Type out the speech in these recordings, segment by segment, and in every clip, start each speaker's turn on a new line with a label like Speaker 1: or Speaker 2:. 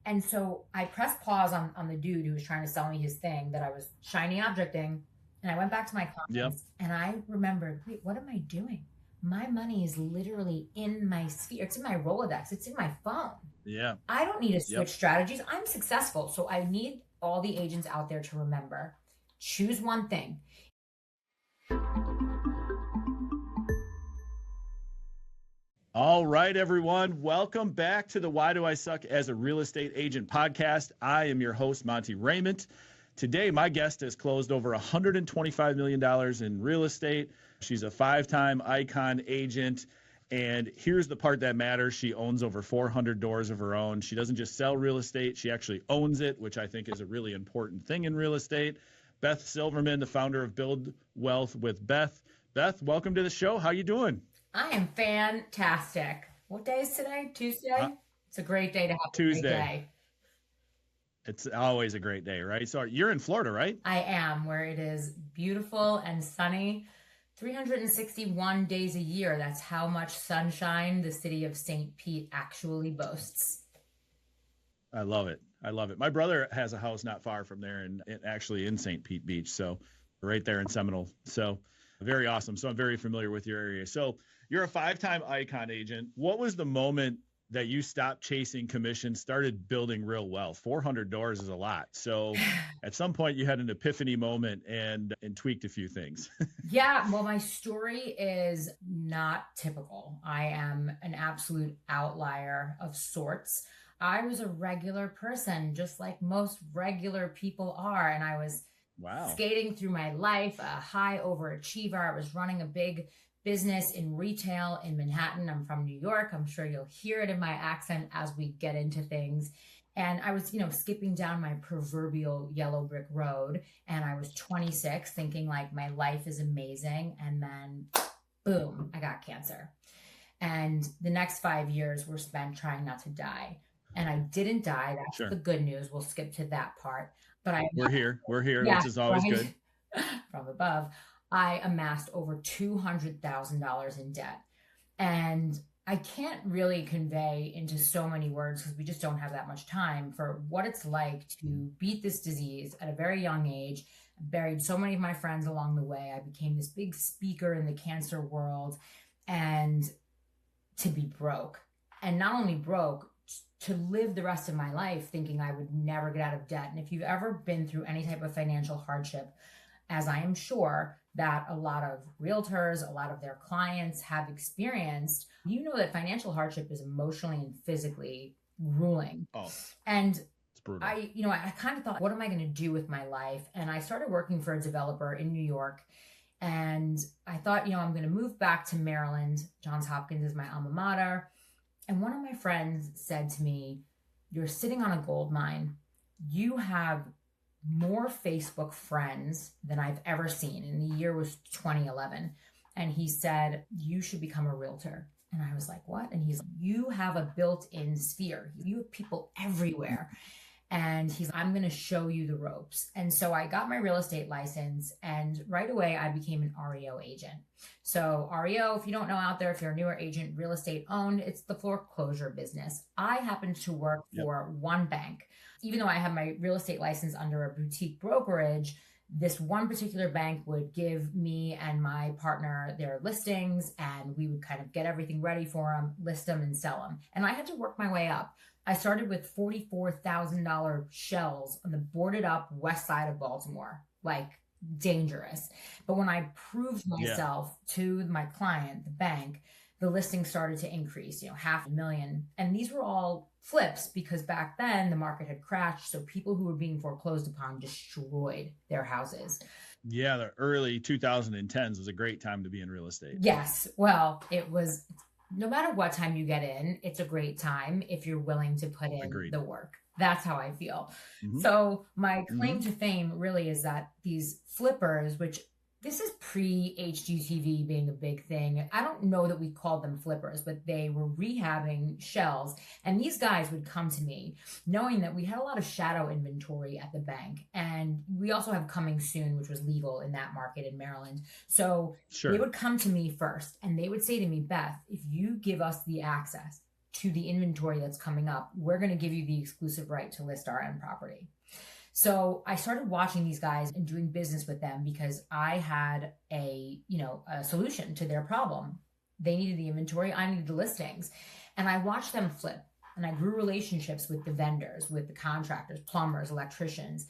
Speaker 1: And so I pressed pause on the dude who was trying to sell me his thing that I was shiny objecting. And I went back to my
Speaker 2: Yep.
Speaker 1: clients and I remembered, wait, what am I doing? My money is literally in my sphere. It's in my Rolodex. It's in my phone.
Speaker 2: Yeah.
Speaker 1: I don't need to
Speaker 2: Yep.
Speaker 1: switch strategies. I'm successful. So I need all the agents out there to remember, choose one thing.
Speaker 2: All right, everyone. Welcome back to the Why Do I Suck as a Real Estate Agent podcast. I am your host, Monte Reyment. Today, my guest has closed over $125 million in real estate. She's a 5-time icon agent. And here's the part that matters. She owns over 400 doors of her own. She doesn't just sell real estate. She actually owns it, which I think is a really important thing in real estate. Beth Silverman, the founder of Build Wealth with Beth. Beth, welcome to the show. How you doing?
Speaker 1: I am fantastic. What day is today? Tuesday? It's a great day to have
Speaker 2: Tuesday.
Speaker 1: a great day.
Speaker 2: It's always a great day, right? So you're in Florida, right?
Speaker 1: I am, where it is beautiful and sunny. 361 days a year. That's how much sunshine the city of St. Pete actually boasts.
Speaker 2: I love it. I love it. My brother has a house not far from there and actually in St. Pete Beach. So right there in Seminole. So very awesome. So I'm very familiar with your area. So you're a 5-time icon agent. What was the moment that you stopped chasing commission, started building real wealth? 400 doors is a lot. So at some point you had an epiphany moment and tweaked a few things.
Speaker 1: Yeah, well, my story is not typical. I am an absolute outlier of sorts. I was a regular person, just like most regular people are. And I was skating through my life, a high overachiever. I was running a big business in retail in Manhattan. I'm from New York. I'm sure you'll hear it in my accent as we get into things. And I was, skipping down my proverbial yellow brick road. And I was 26 thinking like my life is amazing. And then boom, I got cancer. And the next 5 years were spent trying not to die. And I didn't die. That's the good news. We'll skip to that part. But
Speaker 2: we're here, which is always good.
Speaker 1: From above. I amassed over $200,000 in debt. And I can't really convey into so many words because we just don't have that much time for what it's like to beat this disease at a very young age. I buried so many of my friends along the way. I became this big speaker in the cancer world, and to be broke, and not only broke, to live the rest of my life thinking I would never get out of debt. And if you've ever been through any type of financial hardship, as I am sure that a lot of realtors, a lot of their clients have experienced, you know that financial hardship is emotionally and physically grueling. And
Speaker 2: it's brutal.
Speaker 1: I kind of thought, what am I going to do with my life? And I started working for a developer in New York. And I thought, I'm going to move back to Maryland. Johns Hopkins is my alma mater. And one of my friends said to me, you're sitting on a gold mine. You have more Facebook friends than I've ever seen. And the year was 2011. And he said, you should become a realtor. And I was like, what? And he's like, you have a built-in sphere. You have people everywhere. And he's like, I'm going to show you the ropes. And so I got my real estate license, and right away I became an REO agent. So REO, if you don't know out there, if you're a newer agent, real estate owned, it's the foreclosure business. I happened to work for one bank. Even though I have my real estate license under a boutique brokerage, this one particular bank would give me and my partner their listings, and we would kind of get everything ready for them, list them and sell them. And I had to work my way up. I started with $44,000 shells on the boarded up west side of Baltimore, like dangerous. But when I proved myself to my client, the bank, the listings started to increase, $500,000. And these were all flips because back then the market had crashed. So people who were being foreclosed upon destroyed their houses.
Speaker 2: Yeah, the early 2010s was a great time to be in real estate.
Speaker 1: Yes. Well, it was. No matter what time you get in, it's a great time if you're willing to put in the work. That's how I feel. Mm-hmm. So my claim to fame really is that these flippers, which this is pre-HGTV being a big thing. I don't know that we called them flippers, but they were rehabbing shells. And these guys would come to me knowing that we had a lot of shadow inventory at the bank. And we also have Coming Soon, which was legal in that market in Maryland. So they would come to me first and they would say to me, Beth, if you give us the access to the inventory that's coming up, we're going to give you the exclusive right to list our end property. So I started watching these guys and doing business with them because I had a solution to their problem. They needed the inventory, I needed the listings. And I watched them flip, and I grew relationships with the vendors, with the contractors, plumbers, electricians.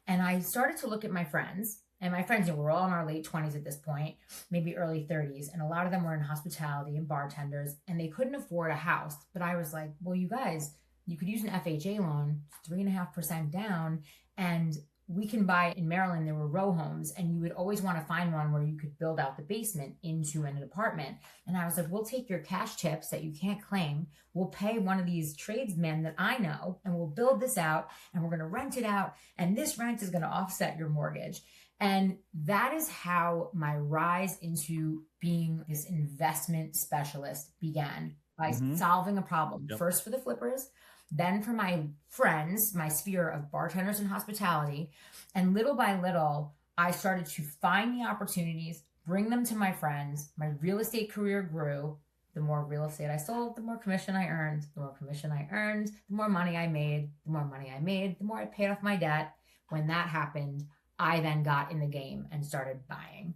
Speaker 1: And I started to look at my friends, and my friends, we're all in our late 20s at this point, maybe early 30s. And a lot of them were in hospitality and bartenders, and they couldn't afford a house. But I was like, well, you guys, you could use an FHA loan, 3.5% down, and we can buy in Maryland. There were row homes, and you would always want to find one where you could build out the basement into an apartment. And I was like, we'll take your cash tips that you can't claim. We'll pay one of these tradesmen that I know, and we'll build this out, and we're going to rent it out. And this rent is going to offset your mortgage. And that is how my rise into being this investment specialist began, by solving a problem, first for the flippers, then for my friends, my sphere of bartenders and hospitality. And little by little, I started to find the opportunities, bring them to my friends. My real estate career grew. The more real estate I sold, the more commission I earned. The more commission I earned, the more money I made. The more money I made, the more I paid off my debt. When that happened, I then got in the game and started buying.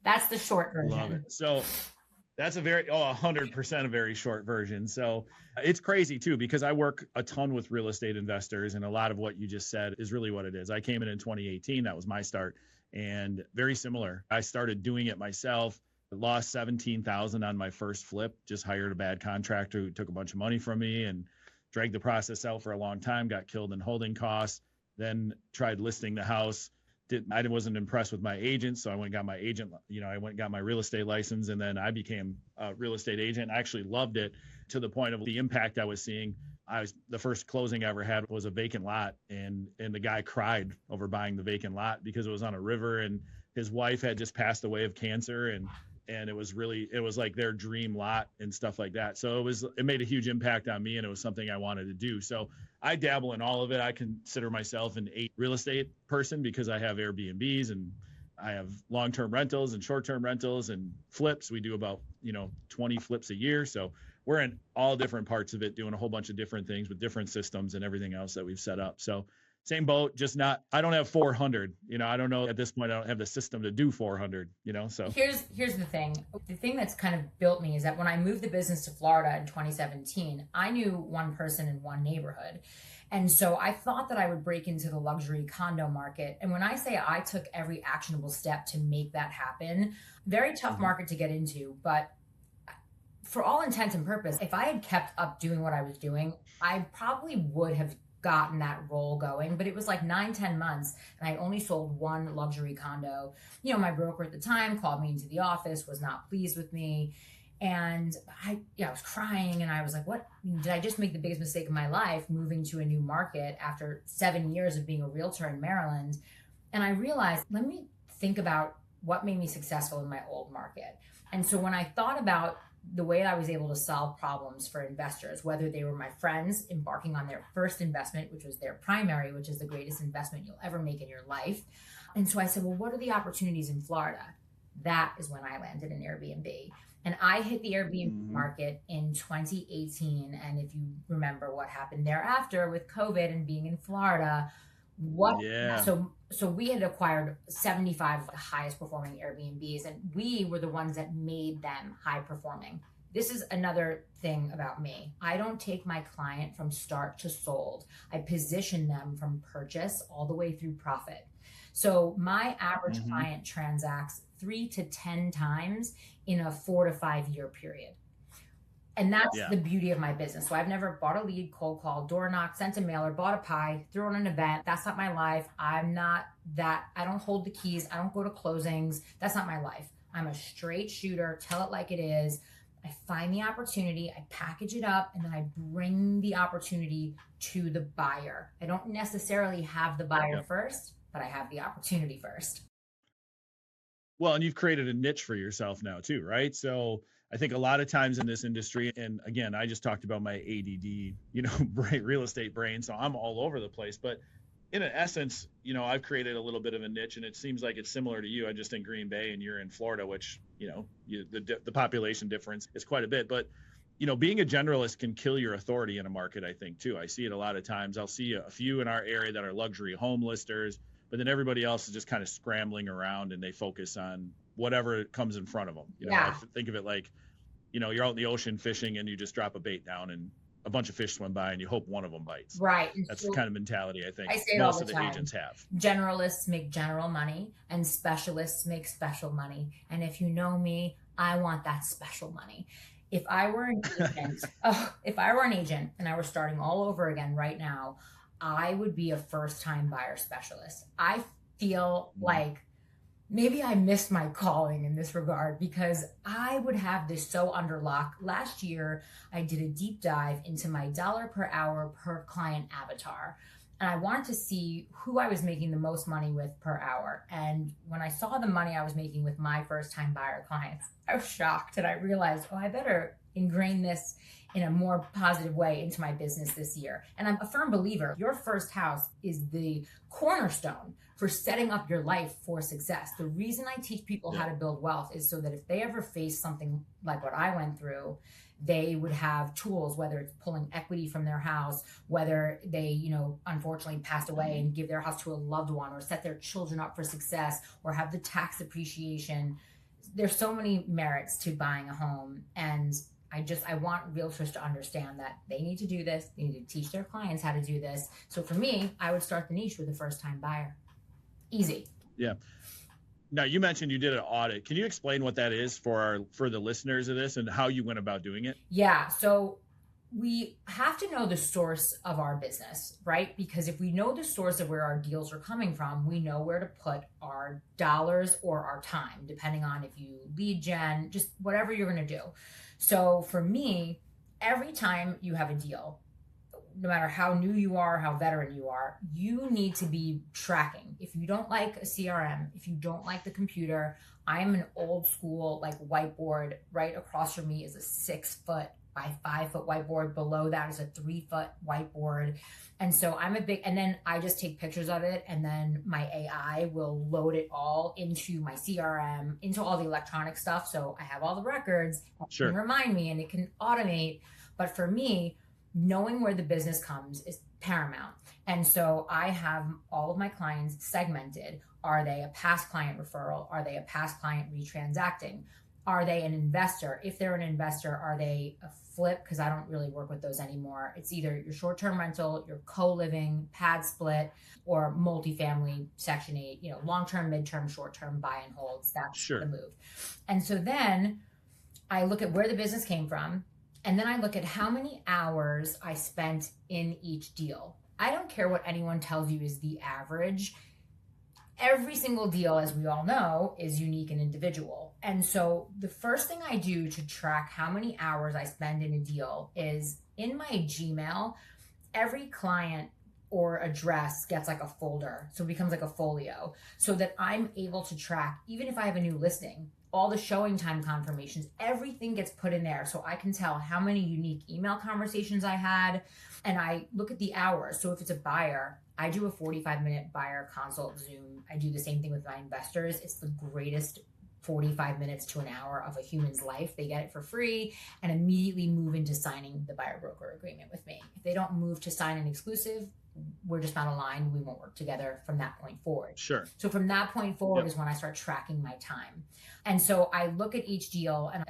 Speaker 1: That's the short version.
Speaker 2: Love it. So that's 100% a very short version. So it's crazy too, because I work a ton with real estate investors, and a lot of what you just said is really what it is. I came in 2018. That was my start, and very similar. I started doing it myself. Lost $17,000 on my first flip. Just hired a bad contractor who took a bunch of money from me and dragged the process out for a long time. Got killed in holding costs. Then tried listing the house. I wasn't impressed with my agent, so I went and got my agent. I went and got my real estate license, and then I became a real estate agent. I actually loved it to the point of the impact I was seeing. The first closing I ever had was a vacant lot, and the guy cried over buying the vacant lot because it was on a river, and his wife had just passed away of cancer, and it was like their dream lot and stuff like that. So it made a huge impact on me, and it was something I wanted to do. So I dabble in all of it. I consider myself an real estate person because I have Airbnbs, and I have long-term rentals and short-term rentals and flips. We do about 20 flips a year. So we're in all different parts of it, doing a whole bunch of different things with different systems and everything else that we've set up. So same boat, just I don't have 400, I don't know at this point, I don't have the system to do 400, so.
Speaker 1: Here's the thing. The thing that's kind of built me is that when I moved the business to Florida in 2017, I knew one person in one neighborhood. And so I thought that I would break into the luxury condo market. And when I say I took every actionable step to make that happen, very tough market to get into, but for all intents and purpose, if I had kept up doing what I was doing, I probably would have gotten that role going, but it was like 9-10 months, and I only sold one luxury condo. My broker at the time called me into the office, was not pleased with me, and I was crying, and I was like, what did I just make the biggest mistake of my life, moving to a new market after 7 years of being a realtor in Maryland? And I realized, let me think about what made me successful in my old market. And so when I thought about the way I was able to solve problems for investors, whether they were my friends embarking on their first investment, which was their primary, which is the greatest investment you'll ever make in your life. And so I said, well, what are the opportunities in Florida? That is when I landed in Airbnb. And I hit the Airbnb market in 2018. And if you remember what happened thereafter with COVID and being in Florida, so we had acquired 75 of the highest performing Airbnbs, and we were the ones that made them high performing. This is another thing about me. I don't take my client from start to sold. I position them from purchase all the way through profit. So my average client transacts 3 to 10 times in a 4 to 5 year period. And that's the beauty of my business. So I've never bought a lead, cold call, door knock, sent a mailer, bought a pie, threw on an event. That's not my life. I'm not that. I don't hold the keys. I don't go to closings. That's not my life. I'm a straight shooter, tell it like it is. I find the opportunity, I package it up, and then I bring the opportunity to the buyer. I don't necessarily have the buyer first, but I have the opportunity first.
Speaker 2: Well, and you've created a niche for yourself now too, right? So I think a lot of times in this industry, and again, I just talked about my ADD, real estate brain, so I'm all over the place. But in essence, I've created a little bit of a niche, and it seems like it's similar to you. I'm just in Green Bay, and you're in Florida, which the population difference is quite a bit. But being a generalist can kill your authority in a market, I think, too. I see it a lot of times. I'll see a few in our area that are luxury home listers, but then everybody else is just kind of scrambling around and they focus on whatever comes in front of them. I think of it like, you're out in the ocean fishing and you just drop a bait down and a bunch of fish swim by and you hope one of them bites.
Speaker 1: Right.
Speaker 2: That's the kind of mentality I think
Speaker 1: most
Speaker 2: of the agents have.
Speaker 1: Generalists make general money and specialists make special money. And if you know me, I want that special money. If I were an agent, and I were starting all over again right now, I would be a first-time buyer specialist. I feel like maybe I missed my calling in this regard because I would have this so under lock. Last year, I did a deep dive into my dollar per hour per client avatar. And I wanted to see who I was making the most money with per hour. And when I saw the money I was making with my first-time buyer clients, I was shocked. And I realized, I better ingrain this in a more positive way into my business this year. And I'm a firm believer, your first house is the cornerstone for setting up your life for success. The reason I teach people how to build wealth is so that if they ever face something like what I went through, they would have tools, whether it's pulling equity from their house, whether they, unfortunately passed away and give their house to a loved one, or set their children up for success, or have the tax appreciation. There's so many merits to buying a home. And I want realtors to understand that they need to do this. They need to teach their clients how to do this. So for me, I would start the niche with a first-time buyer. Easy.
Speaker 2: Yeah. Now, you mentioned you did an audit. Can you explain what that is for the listeners of this and how you went about doing it?
Speaker 1: Yeah. So we have to know the source of our business, right? Because if we know the source of where our deals are coming from, we know where to put our dollars or our time, depending on if you lead gen, just whatever you're going to do. So for me, every time you have a deal, no matter how new you are, how veteran you are, you need to be tracking. If you don't like a CRM, if you don't like the computer, I am an old school whiteboard. Right across from me is a 6-foot by 5-foot whiteboard. Below that is a 3-foot whiteboard. And so and then I just take pictures of it, and then my AI will load it all into my CRM, into all the electronic stuff. So I have all the records. Sure. It can remind me and it can automate. But for me, knowing where the business comes is paramount. And so I have all of my clients segmented. Are they a past client referral? Are they a past client retransacting? Are they an investor? If they're an investor, are they a flip? Because I don't really work with those anymore. It's either your short-term rental, your co-living, pad split, or multifamily, Section 8, long-term, midterm, short-term buy and holds. That's the move. And so then I look at where the business came from. And then I look at how many hours I spent in each deal. I don't care what anyone tells you is the average. Every single deal, as we all know, is unique and individual. And so the first thing I do to track how many hours I spend in a deal is in my Gmail, every client or address gets like a folder. So it becomes like a folio, so that I'm able to track, even if I have a new listing, all the showing time confirmations, everything gets put in there. So I can tell how many unique email conversations I had, and I look at the hours. So if it's a buyer, I do a 45-minute buyer consult Zoom. I do the same thing with my investors. It's the greatest 45 minutes to an hour of a human's life. They get it for free and immediately move into signing the buyer broker agreement with me. If they don't move to sign an exclusive, we're just not aligned. We won't work together from that point forward.
Speaker 2: Sure.
Speaker 1: So from that point forward is when I start tracking my time. And so I look at each deal and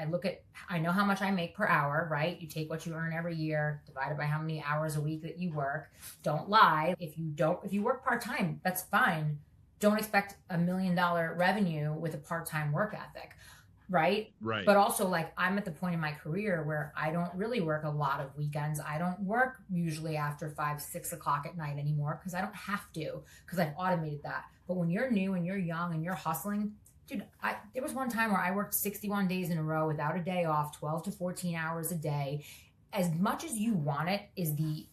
Speaker 1: I know how much I make per hour, right? You take what you earn every year, divided by how many hours a week that you work. Don't lie. If you work part-time, that's fine. Don't expect $1 million revenue with a part-time work ethic. Right. But also, I'm at the point in my career where I don't really work a lot of weekends. I don't work usually after 5, 6 o'clock at night anymore because I don't have to, because I've automated that. But when you're new and you're young and you're hustling, dude, there was one time where I worked 61 days in a row without a day off, 12 to 14 hours a day. As much as you want it is the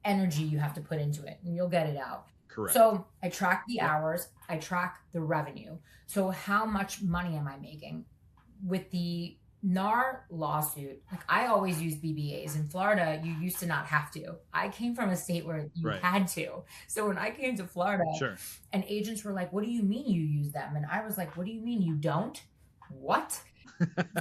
Speaker 1: energy you have to put into it, and you'll get it out.
Speaker 2: Correct.
Speaker 1: So I track the hours, I track the revenue. So how much money am I making? With the NAR lawsuit, I always use BBAs. In Florida, you used to not have to. I came from a state where you had to. So when I came to Florida, and agents were like, "What do you mean you use them?" And I was like, "What do you mean you don't? What?"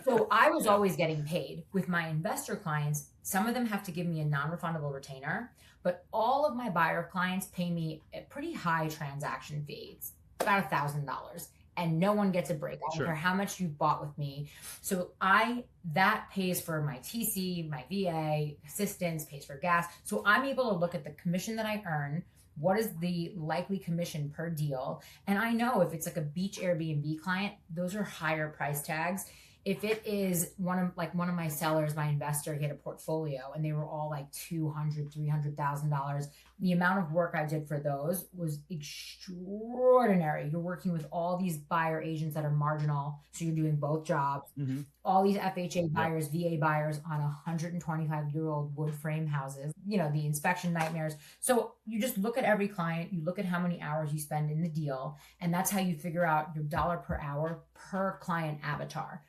Speaker 1: So I was
Speaker 2: Yeah,
Speaker 1: always getting paid. With my investor clients, some of them have to give me a non-refundable retainer, but all of my buyer clients pay me a pretty high transaction fee. It's about $1,000. And no one gets a break. I don't care
Speaker 2: sure.
Speaker 1: how much you bought with me. So that pays for my TC, my VA, assistance, pays for gas. So I'm able to look at the commission that I earn. What is the likely commission per deal? And I know if it's like a beach Airbnb client, those are higher price tags. If it is one of my sellers, my investor, he had a portfolio and they were all like $200,000, $300,000. The amount of work I did for those was extraordinary. You're working with all these buyer agents that are marginal, so you're doing both jobs.
Speaker 2: Hmm.
Speaker 1: All these FHA
Speaker 2: Yep.
Speaker 1: buyers, VA buyers on 125-year-old wood frame houses, the inspection nightmares. So you just look at every client, you look at how many hours you spend in the deal, and that's how you figure out your dollar per hour per client avatar.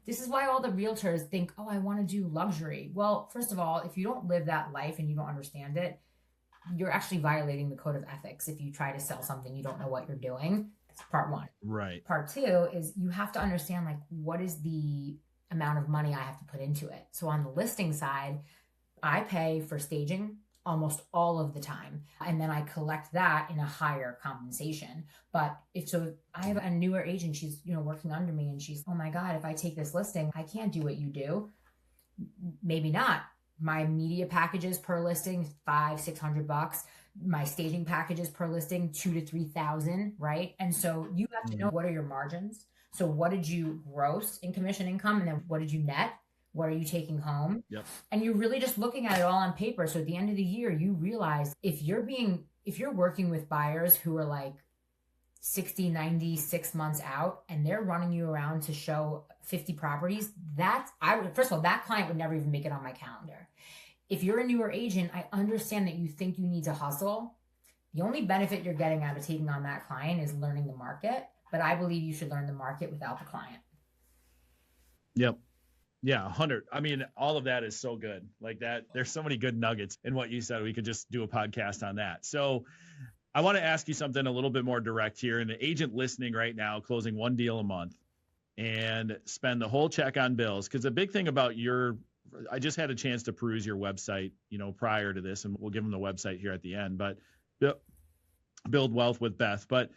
Speaker 1: This is why all the realtors think, oh, I want to do luxury. Well, first of all, if you don't live that life and you don't understand it, you're actually violating the code of ethics if you try to sell something you don't know what you're doing. That's part one.
Speaker 2: Right.
Speaker 1: Part two is you have to understand, like, what is the amount of money I have to put into it. So on the listing side, I pay for staging almost all of the time, and then I collect that in a higher compensation. But if I have a newer agent, she's working under me, and she's, oh my God, if I take this listing, I can't do what you do. Maybe not. My media packages per listing, $500-$600. My staging packages per listing, $2,000 to $3,000, right? And so you have to know, what are your margins. So what did you gross in commission income, and then what did you net? What are you taking home?
Speaker 2: Yep.
Speaker 1: And you're really just looking at it all on paper. So at the end of the year, you realize if you're working with buyers who are like 60, 90, 6 months out, and they're running you around to show 50 properties, first of all, that client would never even make it on my calendar. If you're a newer agent, I understand that you think you need to hustle. The only benefit you're getting out of taking on that client is learning the market, but I believe you should learn the market without the client.
Speaker 2: Yep. Yeah, 100. I mean, all of that is so good. Like that, there's so many good nuggets in what you said. We could just do a podcast on that. So I want to ask you something a little bit more direct here. An agent listening right now, closing one deal a month and spend the whole check on bills. Because the big thing about I just had a chance to peruse your website, prior to this, and we'll give them the website here at the end, but Build Wealth with Beth. But,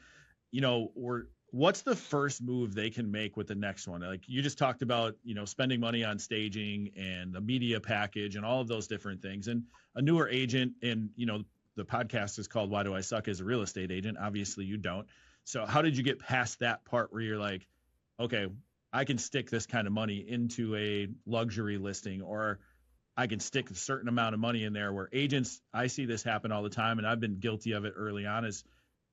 Speaker 2: what's the first move they can make with the next one? Like you just talked about, spending money on staging and the media package and all of those different things. And a newer agent, and, the podcast is called Why Do I Suck as a Real Estate Agent? Obviously you don't. So how did you get past that part where you're like, okay, I can stick this kind of money into a luxury listing, or I can stick a certain amount of money in there? Where agents, I see this happen all the time, and I've been guilty of it early on, is,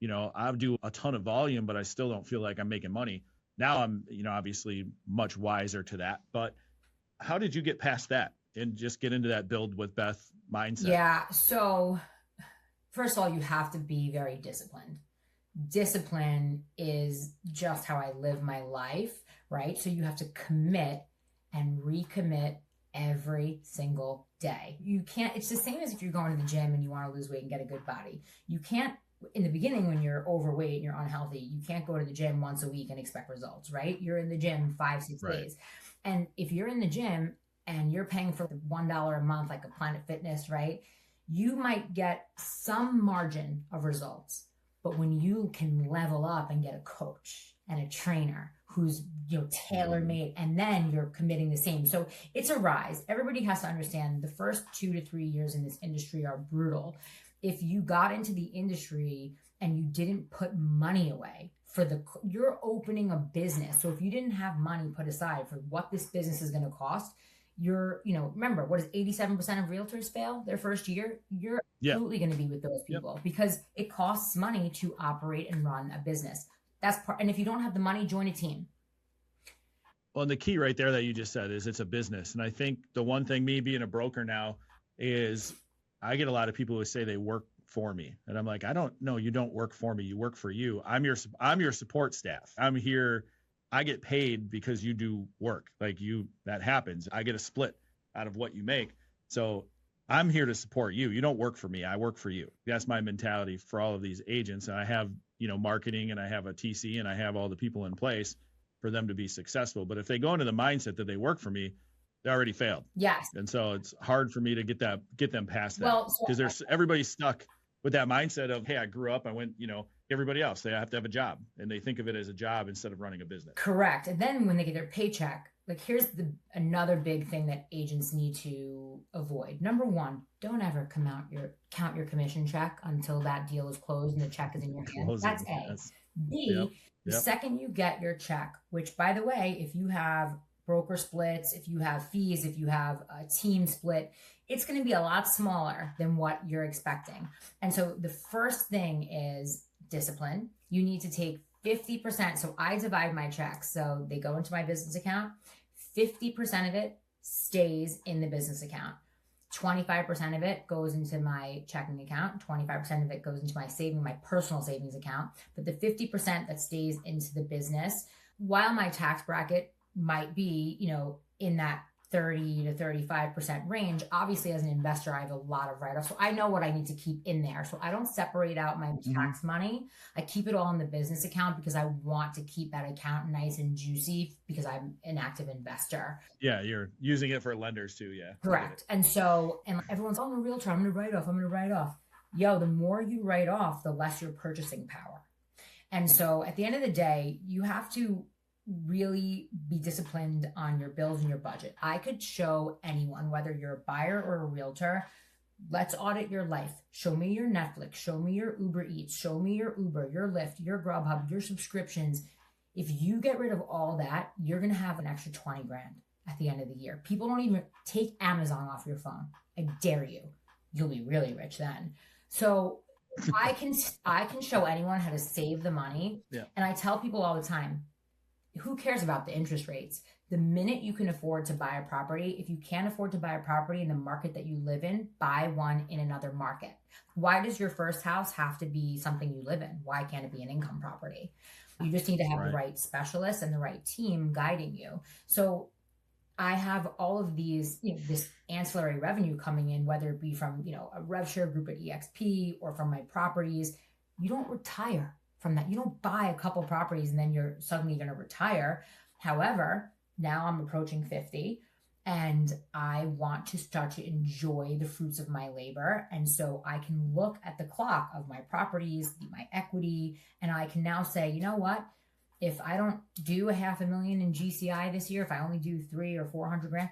Speaker 2: I do a ton of volume, but I still don't feel like I'm making money. Now I'm, obviously much wiser to that. But how did you get past that and just get into that Build with Beth mindset?
Speaker 1: Yeah. So first of all, you have to be very disciplined. Discipline is just how I live my life, right? So you have to commit and recommit every single day. You can't, it's the same as if you're going to the gym and you want to lose weight and get a good body. You can't, in the beginning, when you're overweight and you're unhealthy, you can't go to the gym once a week and expect results, right? You're in the gym 5-6
Speaker 2: Right.
Speaker 1: days. And if you're in the gym and you're paying for $1 a month, like a Planet Fitness, right? You might get some margin of results. But when you can level up and get a coach and a trainer who's tailor-made, and then you're committing the same. So it's a rise. Everybody has to understand the first 2 to 3 years in this industry are brutal. If you got into the industry and you didn't put money away you're opening a business. So if you didn't have money put aside for what this business is going to cost, remember, what is 87% of realtors fail their first year? You're absolutely going to be with those people because it costs money to operate and run a business. That's part. And if you don't have the money, join a team.
Speaker 2: Well, and the key right there that you just said is it's a business. And I think the one thing, me being a broker now, is I get a lot of people who say they work for me. And I'm like, I don't know. You don't work for me. You work for you. I'm your support staff. I'm here. I get paid because you do work. Like that happens. I get a split out of what you make. So I'm here to support you. You don't work for me. I work for you. That's my mentality for all of these agents. And I have, marketing, and I have a TC, and I have all the people in place. for them to be successful. But if they go into the mindset that they work for me, they already failed.
Speaker 1: Yes.
Speaker 2: And so it's hard for me to get them past that,
Speaker 1: Well, so
Speaker 2: because everybody's stuck with that mindset of, hey, I grew up, I went, everybody else, they have to have a job, and they think of it as a job instead of running a business.
Speaker 1: Correct. And then when they get their paycheck, like here's another big thing that agents need to avoid. Number one, don't ever count your commission check until that deal is closed and the check is in your hand. That's A.
Speaker 2: Yes.
Speaker 1: B, the second you get your check, which by the way, if you have broker splits, if you have fees, if you have a team split, it's going to be a lot smaller than what you're expecting. And so the first thing is discipline. You need to take 50%. So I divide my checks. So they go into my business account. 50% of it stays in the business account. 25% of it goes into my checking account. 25% of it goes into my personal savings account. But the 50% that stays into the business, while my tax bracket might be, in that 30 to 35% range, obviously as an investor, I have a lot of write-offs. So I know what I need to keep in there. So I don't separate out my tax money. I keep it all in the business account because I want to keep that account nice and juicy because I'm an active investor.
Speaker 2: Yeah, you're using it for lenders too. Yeah.
Speaker 1: Correct. And everyone's, I'm a realtor, I'm going to write off. Yo, the more you write off, the less your purchasing power. And so at the end of the day, you have to really be disciplined on your bills and your budget. I could show anyone, whether you're a buyer or a realtor, let's audit your life. Show me your Netflix, show me your Uber Eats, show me your Uber, your Lyft, your Grubhub, your subscriptions. If you get rid of all that, you're going to have an extra 20 grand at the end of the year. People don't even take Amazon off your phone. I dare you. You'll be really rich then. So I can show anyone how to save the money.
Speaker 2: Yeah.
Speaker 1: And I tell people all the time, who cares about the interest rates? The minute you can afford to buy a property, if you can't afford to buy a property in the market that you live in, buy one in another market. Why does your first house have to be something you live in? Why can't it be an income property? You just need to have the right specialist and the right team guiding you. So I have all of these, this ancillary revenue coming in, whether it be from, a rev share group at EXP or from my properties. You don't retire from that. You don't buy a couple properties and then you're suddenly going to retire. However, now I'm approaching 50 and I want to start to enjoy the fruits of my labor. And so I can look at the clock of my properties, my equity, and I can now say, you know what? If I don't do $500,000 in GCI this year, if I only do 300 or 400 grand,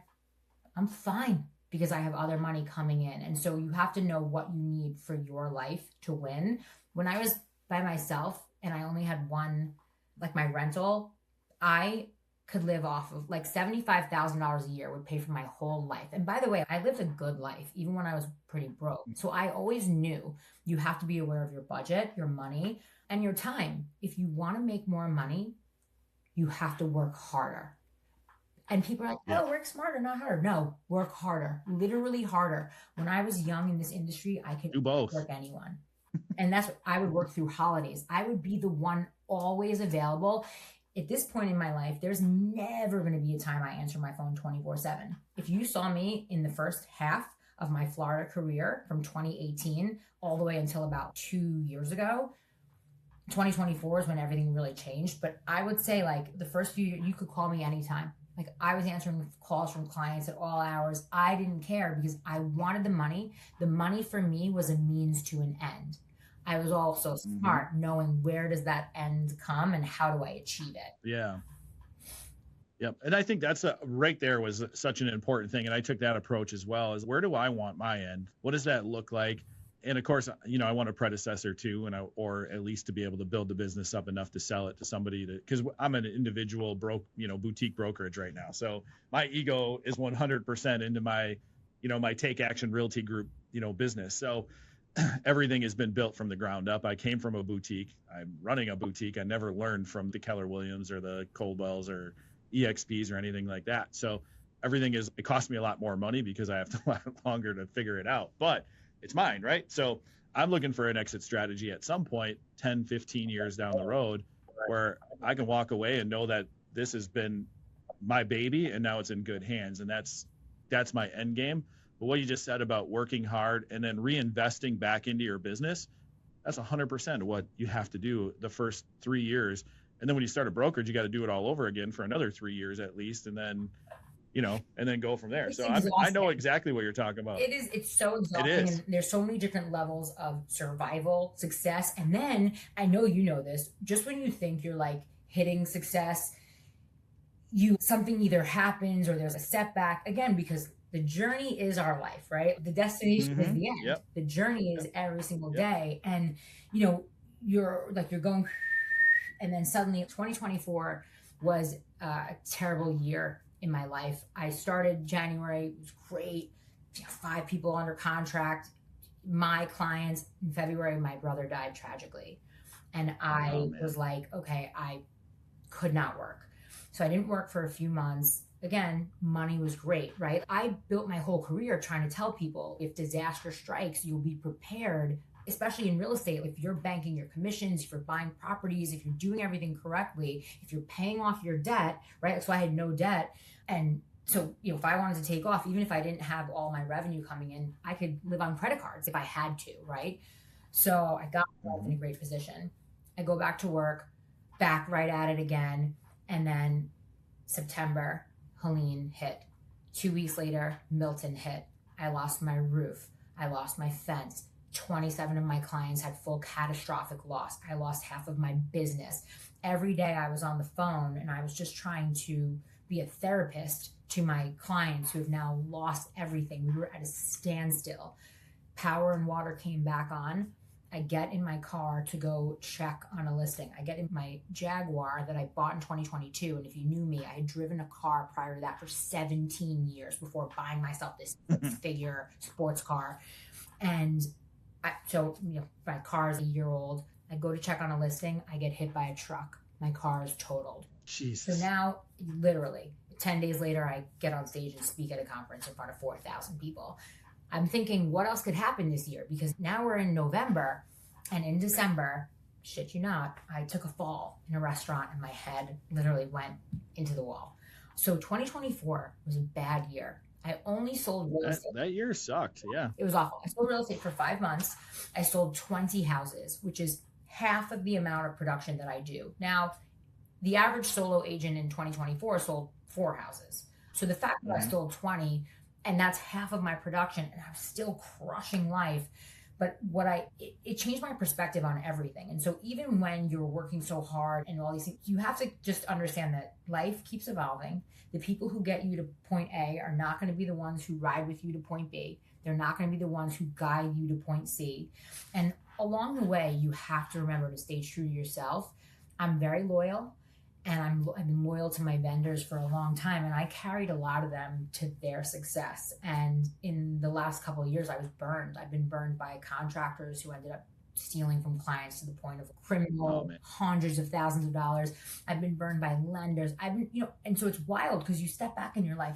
Speaker 1: I'm fine because I have other money coming in. And so you have to know what you need for your life to win. When I was by myself and I only had one, like my rental, I could live off of like $75,000 a year would pay for my whole life. And by the way, I lived a good life, even when I was pretty broke. So I always knew you have to be aware of your budget, your money, and your time. If you want to make more money, you have to work harder. And people are like, oh, work smarter, not harder. No, work harder, literally harder. When I was young in this industry, I could
Speaker 2: do both.
Speaker 1: Work anyone. And that's what I would work through holidays. I would be the one always available. At this point in my life, there's never going to be a time I answer my phone 24/7. If you saw me in the first half of my Florida career from 2018 all the way until about 2 years ago, 2024 is when everything really changed. But I would say like the first few years, you could call me anytime. Like I was answering calls from clients at all hours. I didn't care because I wanted the money. The money for me was a means to an end. I was also smart knowing where does that end come and how do I achieve it?
Speaker 2: Yeah. Yep. And I think that's right there was such an important thing. And I took that approach as well, is where do I want my end? What does that look like? And of course, I want a predecessor too, or at least to be able to build the business up enough to sell it to somebody because I'm an individual boutique brokerage right now. So my ego is 100% into my, my Take Action Realty Group, business. So everything has been built from the ground up. I came from a boutique. I'm running a boutique. I never learned from the Keller Williams or the Coldwells or EXPs or anything like that. So it cost me a lot more money because I have a lot longer to figure it out, but it's mine, right? So I'm looking for an exit strategy at some point, 10, 15 years down the road, where I can walk away and know that this has been my baby and now it's in good hands. And that's my end game. But what you just said about working hard and then reinvesting back into your business, that's 100% of what you have to do the first 3 years And then when you start a brokerage, you got to do it all over again for another 3 years at least. And then, and then go from there.
Speaker 1: It's
Speaker 2: So I know
Speaker 1: exhausting.
Speaker 2: exactly what you're talking about.
Speaker 1: It's so
Speaker 2: It
Speaker 1: exhausting,
Speaker 2: is.
Speaker 1: and there's so many different levels of survival, success. And then I know you know this, just when you think you're like hitting success, something either happens or there's a setback again, because the journey is our life, right? The destination is the end.
Speaker 2: Yep.
Speaker 1: The journey is every single day. And you're going, and then suddenly 2024 was a terrible year in my life. I started January, it was great, 5 people under contract. My clients, in February, my brother died tragically. And I was like, okay, I could not work. So I didn't work for a few months. Again, money was great, right? I built my whole career trying to tell people if disaster strikes, you'll be prepared, especially in real estate. If you're banking your commissions, if you're buying properties, if you're doing everything correctly, if you're paying off your debt, right? So I had no debt. And so, if I wanted to take off, even if I didn't have all my revenue coming in, I could live on credit cards if I had to, right? So I got myself in a great position. I go back to work, back right at it again. And then September, Helene hit. 2 weeks later, Milton hit. I lost my roof. I lost my fence. 27 of my clients had full catastrophic loss. I lost half of my business. Every day I was on the phone and I was just trying to be a therapist to my clients who have now lost everything. We were at a standstill. Power and water came back on. I get in my car to go check on a listing. I get in my Jaguar that I bought in 2022. And if you knew me, I had driven a car prior to that for 17 years before buying myself this figure sports car. And my car is a year old. I go to check on a listing. I get hit by a truck. My car is totaled.
Speaker 2: Jesus.
Speaker 1: So now, literally, 10 days later, I get on stage and speak at a conference in front of 4,000 people. I'm thinking, what else could happen this year? Because now we're in November, and in December, shit you not, I took a fall in a restaurant and my head literally went into the wall. So 2024 was a bad year. I only sold real estate.
Speaker 2: That year sucked. Yeah.
Speaker 1: It was awful. I sold real estate for 5 months. I sold 20 houses, which is half of the amount of production that I do. Now, the average solo agent in 2024 sold 4 houses. So the fact that I sold 20, and that's half of my production, and I'm still crushing life. But it changed my perspective on everything. And so even when you're working so hard and all these things, you have to just understand that life keeps evolving. The people who get you to point A are not going to be the ones who ride with you to point B. They're not going to be the ones who guide you to point C. And along the way, you have to remember to stay true to yourself. I'm very loyal. And I've been loyal to my vendors for a long time, and I carried a lot of them to their success. And in the last couple of years, I was burned. I've been burned by contractors who ended up stealing from clients to the point of criminal, hundreds of thousands of dollars. I've been burned by lenders. And so it's wild because you step back and you're like,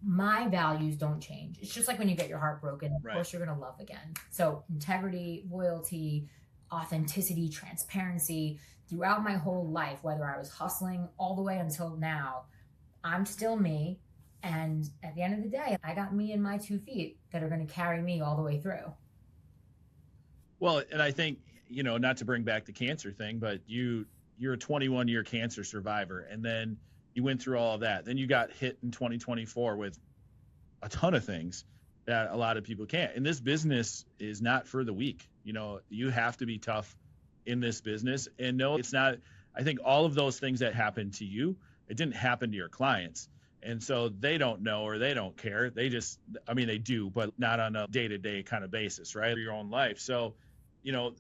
Speaker 1: my values don't change. It's just like when you get your heart broken, of course you're going to love again. So integrity, loyalty, authenticity, transparency. Throughout my whole life, whether I was hustling all the way until now, I'm still me. And at the end of the day, I got me and my 2 feet that are going to carry me all the way through.
Speaker 2: Well, and I think, not to bring back the cancer thing, but you're a 21-year cancer survivor. And then you went through all of that. Then you got hit in 2024 with a ton of things that a lot of people can't. And this business is not for the weak. You have to be tough in this business. And no, it's not. I think all of those things that happened to you, it didn't happen to your clients. And so they don't know or they don't care. They just, they do, but not on a day-to-day kind of basis, right? Your own life. So,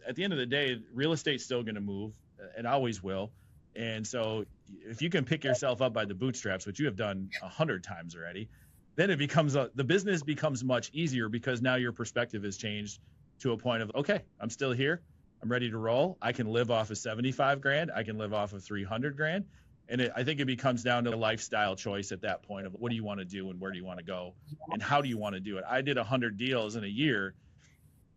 Speaker 2: at the end of the day, real estate's still going to move. It always will. And so if you can pick yourself up by the bootstraps, which you have done 100 times already, then it becomes the business becomes much easier because now your perspective has changed to a point of, okay, I'm still here. I'm ready to roll. I can live off of 75 grand. I can live off of 300 grand. And I think it becomes down to a lifestyle choice at that point of what do you want to do and where do you want to go and how do you want to do it? I did 100 deals in a year.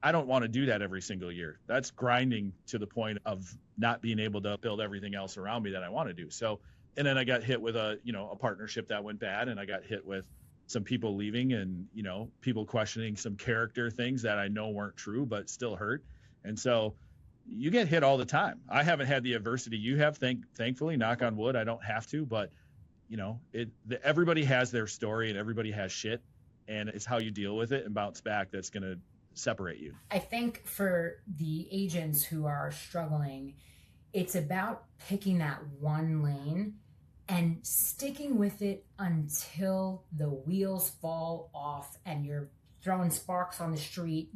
Speaker 2: I don't want to do that every single year. That's grinding to the point of not being able to build everything else around me that I want to do. So, and then I got hit with a partnership that went bad, and I got hit with some people leaving and, people questioning some character things that I know weren't true, but still hurt. And so, you get hit all the time. I haven't had the adversity you have, thankfully, knock on wood. I don't have to, but everybody has their story and everybody has shit, and it's how you deal with it and bounce back that's going to separate you.
Speaker 1: I think for the agents who are struggling, it's about picking that one lane and sticking with it until the wheels fall off and you're throwing sparks on the street.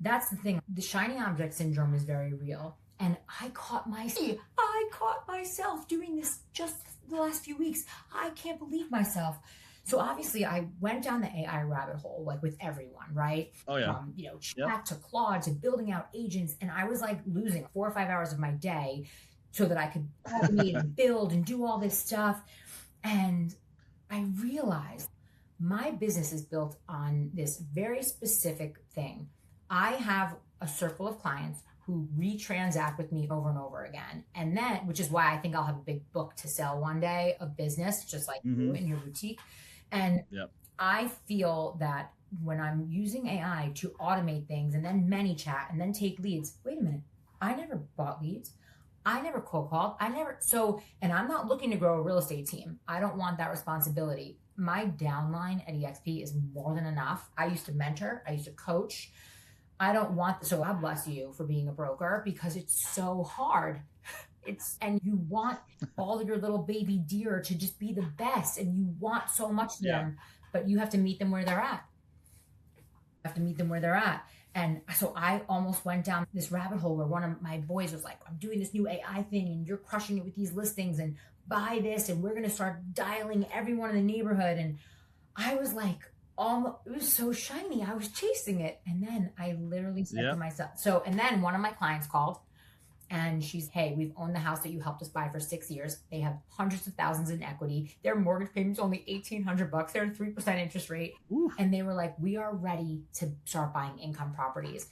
Speaker 1: That's the thing. The shiny object syndrome is very real. And I caught myself doing this just the last few weeks. I can't believe myself. So obviously I went down the AI rabbit hole, like with everyone, right?
Speaker 2: Oh yeah.
Speaker 1: From, chat to Claude to building out agents. And I was like losing 4 or 5 hours of my day so that I could automate and build and do all this stuff. And I realized my business is built on this very specific thing. I have a circle of clients who retransact with me over and over again. And then, which is why I think I'll have a big book to sell one day of business, just like you in your boutique. And I feel that when I'm using AI to automate things and then ManyChat and then take leads, wait a minute, I never bought leads. I never cold called. And I'm not looking to grow a real estate team. I don't want that responsibility. My downline at EXP is more than enough. I used to mentor. I used to coach. I don't want, so God bless you for being a broker because it's so hard. And you want all of your little baby deer to just be the best and you want so much of them, but you have to meet them where they're at. And so I almost went down this rabbit hole where one of my boys was like, I'm doing this new AI thing and you're crushing it with these listings and buy this and we're going to start dialing everyone in the neighborhood. And I was like, it was so shiny. I was chasing it. And then I literally said to myself, and then one of my clients called and she's, hey, we've owned the house that you helped us buy for 6 years. They have hundreds of thousands in equity. Their mortgage payment's only $1,800. They're at 3% interest rate. Ooh. And they were like, we are ready to start buying income properties.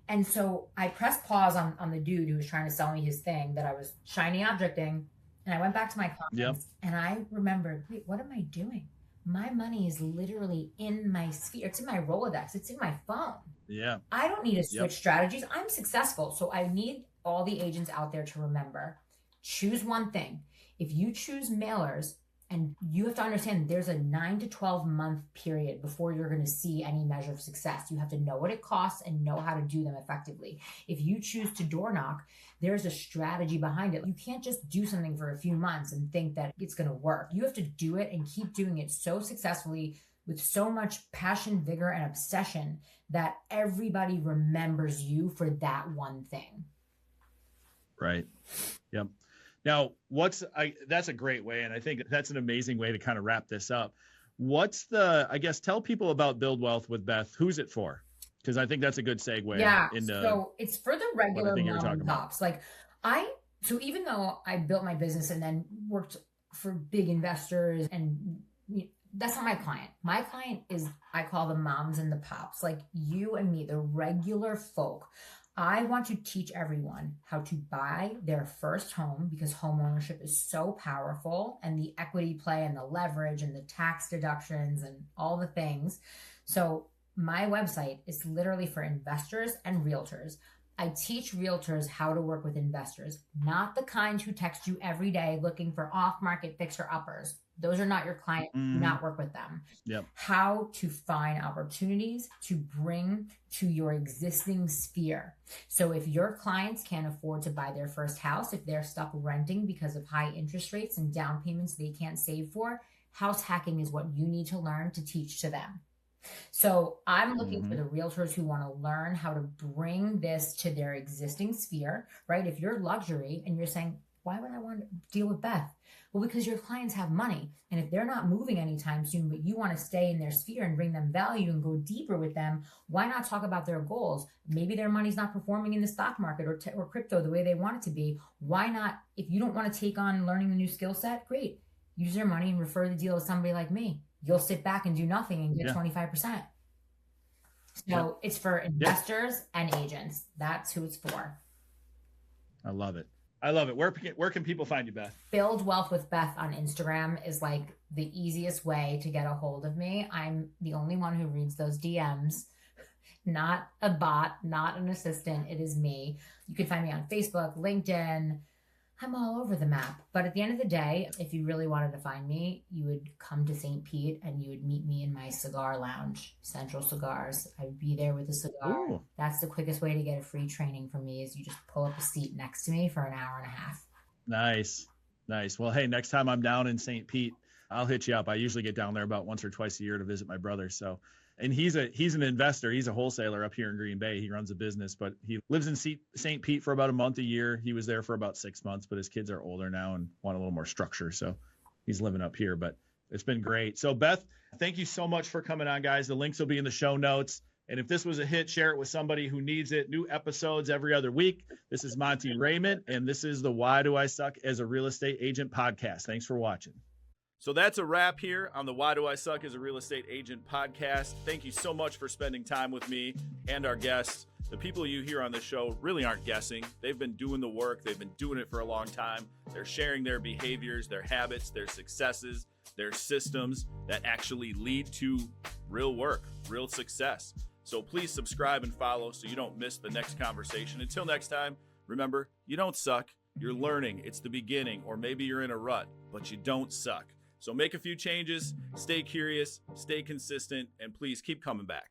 Speaker 1: And so I pressed pause on the dude who was trying to sell me his thing that I was shiny objecting. And I went back to my clients and I remembered, wait, what am I doing? My money is literally in my sphere. It's in my Rolodex. It's in my phone.
Speaker 2: Yeah.
Speaker 1: I don't need to switch strategies. I'm successful. So I need all the agents out there to remember, choose one thing. If you choose mailers, and you have to understand there's a 9 to 12 month period before you're going to see any measure of success. You have to know what it costs and know how to do them effectively. If you choose to door knock, there's a strategy behind it. You can't just do something for a few months and think that it's going to work. You have to do it and keep doing it so successfully with so much passion, vigor, and obsession that everybody remembers you for that one thing.
Speaker 2: Right. Yep. Now, that's a great way. And I think that's an amazing way to kind of wrap this up. Tell people about Build Wealth with Beth. Who's it for? Because I think that's a good segue.
Speaker 1: Yeah. So it's for the regular mom and pops. So even though I built my business and then worked for big investors and that's not my client. My client is, I call them moms and the pops, like you and me, the regular folk. I want to teach everyone how to buy their first home because home ownership is so powerful and the equity play and the leverage and the tax deductions and all the things. So my website is literally for investors and realtors. I teach realtors how to work with investors, not the kind who text you every day looking for off-market fixer-uppers. Those are not your client. Do not work with them.
Speaker 2: Yep.
Speaker 1: How to find opportunities to bring to your existing sphere. So if your clients can't afford to buy their first house, if they're stuck renting because of high interest rates and down payments they can't save for, house hacking is what you need to learn to teach to them. So I'm looking for the realtors who want to learn how to bring this to their existing sphere, right? If you're luxury and you're saying, why would I want to deal with Beth? Well, because your clients have money. And if they're not moving anytime soon, but you want to stay in their sphere and bring them value and go deeper with them, why not talk about their goals? Maybe their money's not performing in the stock market or crypto the way they want it to be. Why not? If you don't want to take on learning the new skill set, great. Use their money and refer the deal to somebody like me. You'll sit back and do nothing and get 25%. So it's for investors and agents. That's who it's for.
Speaker 2: I love it. I love it. Where can people find you, Beth?
Speaker 1: Build Wealth with Beth on Instagram is like the easiest way to get a hold of me. I'm the only one who reads those DMs. Not a bot, not an assistant. It is me. You can find me on Facebook, LinkedIn. I'm all over the map. But at the end of the day, if you really wanted to find me, you would come to St. Pete and you would meet me in my cigar lounge, Central Cigars. I would be there with a cigar.
Speaker 2: Ooh.
Speaker 1: That's the quickest way to get a free training from me is you just pull up a seat next to me for an hour and a half.
Speaker 2: Nice. Nice. Well, hey, next time I'm down in St. Pete, I'll hit you up. I usually get down there about once or twice a year to visit my brother. So, and he's an investor. He's a wholesaler up here in Green Bay. He runs a business, but he lives in St. Pete for about a month a year. He was there for about 6 months, but his kids are older now and want a little more structure. So he's living up here, but it's been great. So Beth, thank you so much for coming on, guys. The links will be in the show notes. And if this was a hit, share it with somebody who needs it. New episodes every other week. This is Monte Reyment, and this is the Why Do I Suck as a Real Estate Agent podcast. Thanks for watching. So that's a wrap here on the Why Do I Suck as a Real Estate Agent podcast. Thank you so much for spending time with me and our guests. The people you hear on this show really aren't guessing. They've been doing the work. They've been doing it for a long time. They're sharing their behaviors, their habits, their successes, their systems that actually lead to real work, real success. So please subscribe and follow so you don't miss the next conversation. Until next time, remember, you don't suck. You're learning. It's the beginning, or maybe you're in a rut, but you don't suck. So make a few changes, stay curious, stay consistent, and please keep coming back.